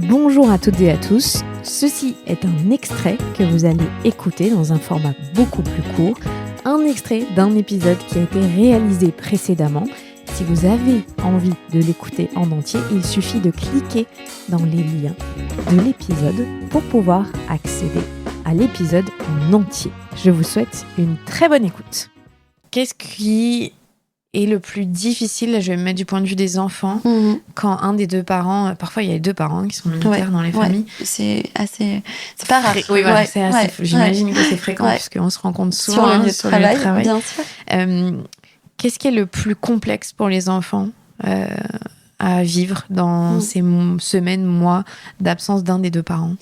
Bonjour à toutes et à tous, ceci est un extrait que vous allez écouter dans un format beaucoup plus court, un extrait d'un épisode qui a été réalisé précédemment. Si vous avez envie de l'écouter en entier, il suffit de cliquer dans les liens de l'épisode pour pouvoir accéder à l'épisode en entier. Je vous souhaite une très bonne écoute. Qu'est-ce qui est le plus difficile, là, je vais me mettre du point de vue des enfants, quand un des deux parents, parfois il y a les deux parents qui sont militaires dans les familles. C'est pas rare. Oui, voilà, c'est assez, j'imagine que c'est fréquent puisqu'on se rencontre souvent sur le lieu de travail, bien sûr. Qu'est-ce qui est le plus complexe pour les enfants à vivre dans ces semaines, mois d'absence d'un des deux parents?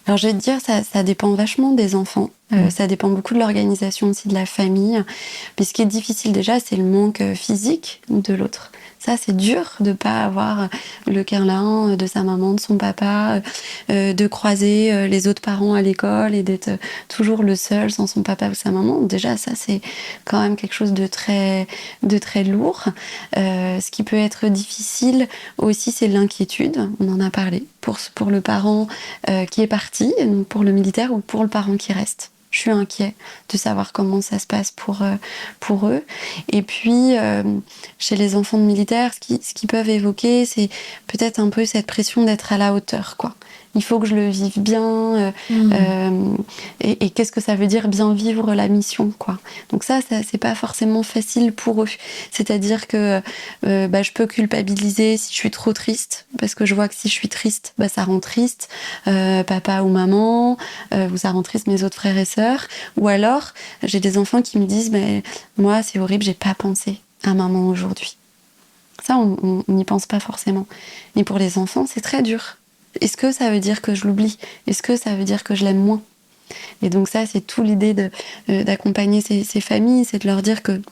Alors je vais te dire, ça dépend vachement des enfants. Ça dépend beaucoup de l'organisation aussi de la famille. Puis ce qui est difficile déjà, c'est le manque physique de l'autre. Ça, c'est dur de pas avoir le câlin de sa maman, de son papa, de croiser les autres parents à l'école et d'être toujours le seul sans son papa ou sa maman. Déjà, ça, c'est quand même quelque chose de très lourd. Ce qui peut être difficile aussi, c'est l'inquiétude. On en a parlé. Pour le parent qui est parti, donc pour le militaire ou pour le parent qui reste. Je suis inquiet de savoir comment ça se passe pour eux. Et puis, chez les enfants de militaires, ce qu'ils peuvent évoquer, c'est peut-être un peu cette pression d'être à la hauteur, quoi. Il faut que je le vive bien. Et qu'est-ce que ça veut dire bien vivre la mission, quoi. Donc ça, c'est pas forcément facile pour eux. C'est-à-dire que je peux culpabiliser si je suis trop triste, parce que je vois que si je suis triste, ça rend triste papa ou maman, ou ça rend triste mes autres frères et sœurs. Ou alors, j'ai des enfants qui me disent moi, c'est horrible, j'ai pas pensé à maman aujourd'hui. Ça, on n'y pense pas forcément. Mais pour les enfants, c'est très dur. Est-ce que ça veut dire que je l'oublie ? Est-ce que ça veut dire que je l'aime moins ? Et donc ça, c'est tout l'idée d'accompagner ces familles, c'est de leur dire que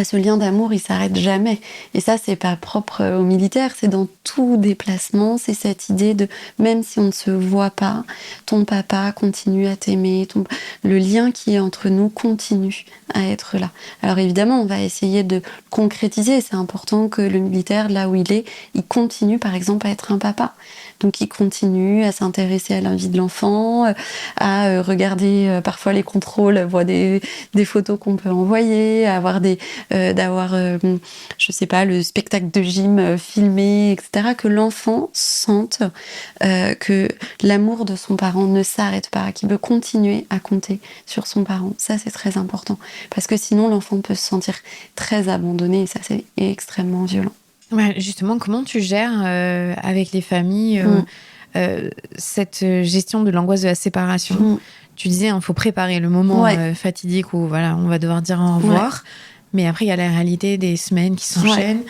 ce lien d'amour, il s'arrête jamais. Et ça, c'est pas propre aux militaires, c'est dans tout déplacement, c'est cette idée de, même si on ne se voit pas, ton papa continue à t'aimer, le lien qui est entre nous continue à être là. Alors évidemment, on va essayer de concrétiser, c'est important que le militaire, là où il continue par exemple à être un papa. Donc il continue à s'intéresser à la vie de l'enfant, à regarder parfois les contrôles, voir des photos qu'on peut envoyer, à avoir d'avoir je sais pas, le spectacle de gym filmé, etc. Que l'enfant sente que l'amour de son parent ne s'arrête pas, qu'il peut continuer à compter sur son parent. Ça, c'est très important. Parce que sinon, l'enfant peut se sentir très abandonné et ça, c'est extrêmement violent. Ouais, justement, comment tu gères avec les familles cette gestion de l'angoisse de la séparation ? Tu disais, il faut préparer le moment fatidique où voilà, on va devoir dire au revoir. Mais après, il y a la réalité des semaines qui s'enchaînent.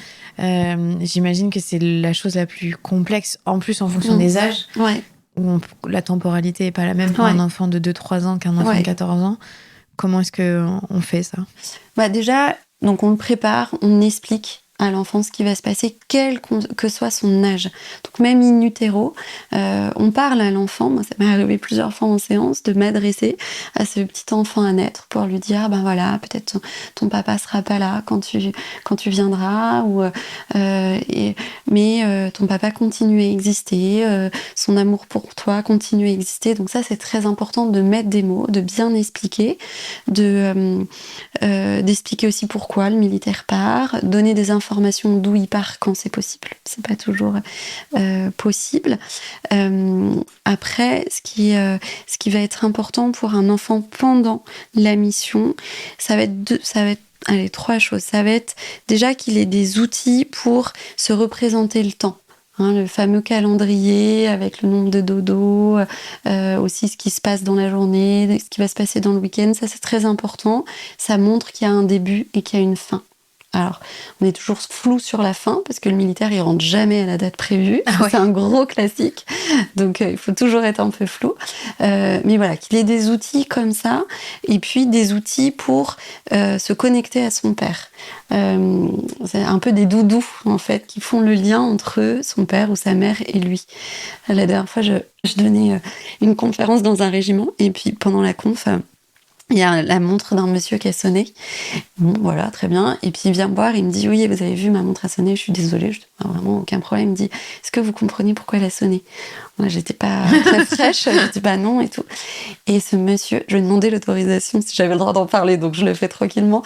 J'imagine que c'est la chose la plus complexe, en plus en fonction des âges, où la temporalité n'est pas la même pour un enfant de 2-3 ans qu'un enfant de 14 ans. Comment est-ce qu'on fait ça ? Déjà, donc on le prépare, on explique à l'enfant ce qui va se passer, quel que soit son âge. Donc même in utero, on parle à l'enfant, moi ça m'est arrivé plusieurs fois en séance, de m'adresser à ce petit enfant à naître pour lui dire, voilà, peut-être ton papa sera pas là quand tu viendras, mais ton papa continue à exister, son amour pour toi continue à exister. Donc ça, c'est très important de mettre des mots, de bien expliquer, d'expliquer aussi pourquoi le militaire part, donner des informations d'où il part quand c'est possible. C'est pas toujours possible. Après, ce qui va être important pour un enfant pendant la mission, ça va être 3 choses. Ça va être déjà qu'il ait des outils pour se représenter le temps. Le fameux calendrier avec le nombre de dodos, aussi ce qui se passe dans la journée, ce qui va se passer dans le week-end, ça c'est très important. Ça montre qu'il y a un début et qu'il y a une fin. Alors, on est toujours flou sur la fin, parce que le militaire, il rentre jamais à la date prévue. C'est un gros classique. Donc, il faut toujours être un peu flou. Mais voilà, qu'il ait des outils comme ça, et puis des outils pour se connecter à son père. C'est un peu des doudous, en fait, qui font le lien entre son père ou sa mère et lui. La dernière fois, je donnais une conférence dans un régiment, et puis pendant la conf, Il y a la montre d'un monsieur qui a sonné. Bon, voilà, très bien. Et puis il vient me voir, il me dit « Oui, vous avez vu, ma montre a sonné, je suis désolée. » Je dis « Vraiment, aucun problème. » Il me dit « Est-ce que vous comprenez pourquoi elle a sonné ?» Moi, j'étais pas très fraîche. Je dis « Bah non, et tout. » Et ce monsieur, je lui ai demandé l'autorisation si j'avais le droit d'en parler, donc je le fais tranquillement.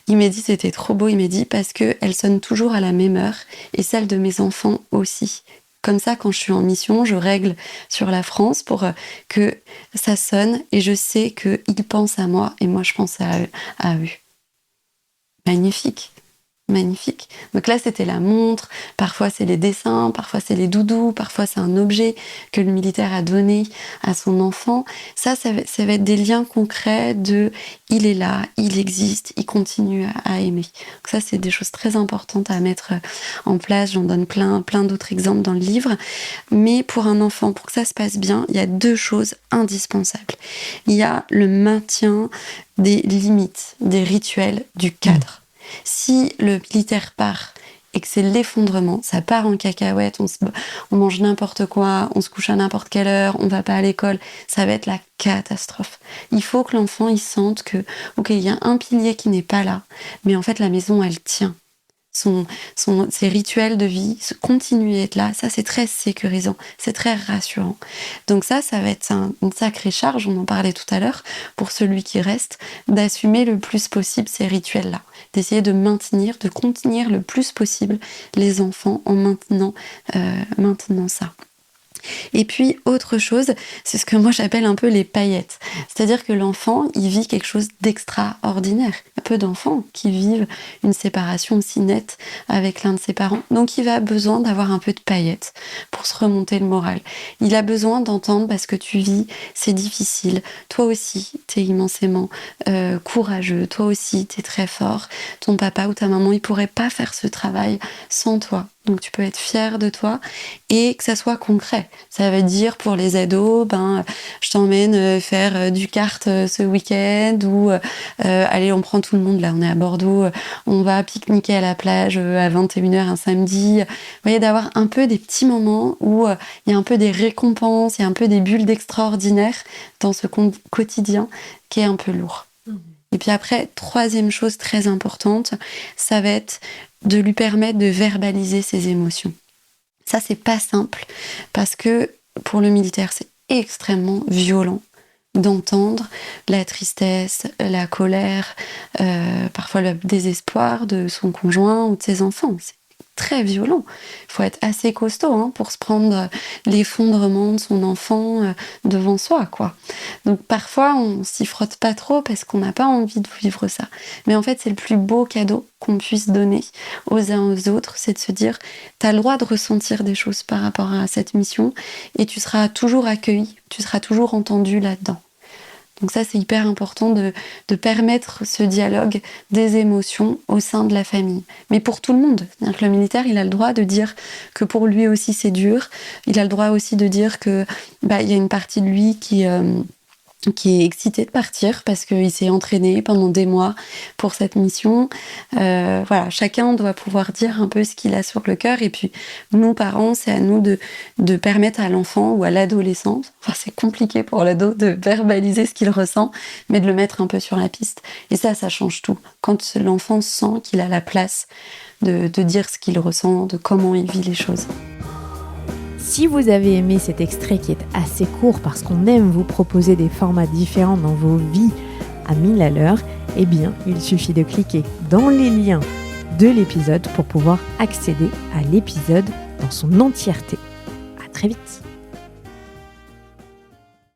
Il m'a dit « C'était trop beau. » Il m'a dit « Parce qu'elle sonne toujours à la même heure, et celle de mes enfants aussi. » Comme ça, quand je suis en mission, je règle sur la France pour que ça sonne et je sais qu'ils pensent à moi et moi je pense à eux. Magnifique. Magnifique. Donc là, c'était la montre, parfois c'est les dessins, parfois c'est les doudous, parfois c'est un objet que le militaire a donné à son enfant. Ça va être des liens concrets de il est là, il existe, il continue à aimer. Donc ça, c'est des choses très importantes à mettre en place. J'en donne plein d'autres exemples dans le livre. Mais pour un enfant, pour que ça se passe bien, il y a 2 choses indispensables. Il y a le maintien des limites, des rituels, du cadre. Si le militaire part et que c'est l'effondrement, ça part en cacahuète, on mange n'importe quoi, on se couche à n'importe quelle heure, on va pas à l'école, ça va être la catastrophe. Il faut que l'enfant il sente que, ok, il y a un pilier qui n'est pas là, mais en fait la maison elle tient. Ses rituels de vie continuent à être là, ça c'est très sécurisant, c'est très rassurant. Donc ça va être une sacrée charge, on en parlait tout à l'heure, pour celui qui reste, d'assumer le plus possible ces rituels-là, d'essayer de contenir le plus possible les enfants en maintenant ça. Et puis, autre chose, c'est ce que moi j'appelle un peu les paillettes. C'est-à-dire que l'enfant, il vit quelque chose d'extraordinaire. Il y a peu d'enfants qui vivent une séparation aussi nette avec l'un de ses parents. Donc, il a besoin d'avoir un peu de paillettes pour se remonter le moral. Il a besoin d'entendre parce que tu vis, c'est difficile. Toi aussi, t'es immensément courageux. Toi aussi, t'es très fort. Ton papa ou ta maman, ils pourraient pas faire ce travail sans toi. Donc tu peux être fier de toi et que ça soit concret. Ça veut dire pour les ados, je t'emmène faire du kart ce week-end ou allez, on prend tout le monde là, on est à Bordeaux, on va pique-niquer à la plage à 21h un samedi. Vous voyez, d'avoir un peu des petits moments où il y a un peu des récompenses, il y a un peu des bulles d'extraordinaire dans ce quotidien qui est un peu lourd. Et puis après, 3e chose très importante, ça va être de lui permettre de verbaliser ses émotions. Ça, c'est pas simple, parce que pour le militaire, c'est extrêmement violent d'entendre la tristesse, la colère, parfois le désespoir de son conjoint ou de ses enfants. C'est très violent. Il faut être assez costaud pour se prendre l'effondrement de son enfant devant soi, quoi. Donc parfois, on s'y frotte pas trop parce qu'on n'a pas envie de vivre ça. Mais en fait, c'est le plus beau cadeau qu'on puisse donner aux uns aux autres, c'est de se dire t'as le droit de ressentir des choses par rapport à cette mission et tu seras toujours accueilli, tu seras toujours entendu là-dedans. Donc ça, c'est hyper important de permettre ce dialogue des émotions au sein de la famille. Mais pour tout le monde. C'est-à-dire que le militaire, il a le droit de dire que pour lui aussi, c'est dur. Il a le droit aussi de dire que il y a une partie de lui qui est excité de partir parce qu'il s'est entraîné pendant des mois pour cette mission. Voilà, chacun doit pouvoir dire un peu ce qu'il a sur le cœur. Et puis, nous, parents, c'est à nous de permettre à l'enfant ou à l'adolescent, c'est compliqué pour l'ado de verbaliser ce qu'il ressent, mais de le mettre un peu sur la piste. Et ça change tout. Quand l'enfant sent qu'il a la place de dire ce qu'il ressent, de comment il vit les choses. Si vous avez aimé cet extrait qui est assez court parce qu'on aime vous proposer des formats différents dans vos vies à 1000 à l'heure, eh bien, il suffit de cliquer dans les liens de l'épisode pour pouvoir accéder à l'épisode dans son entièreté. À très vite.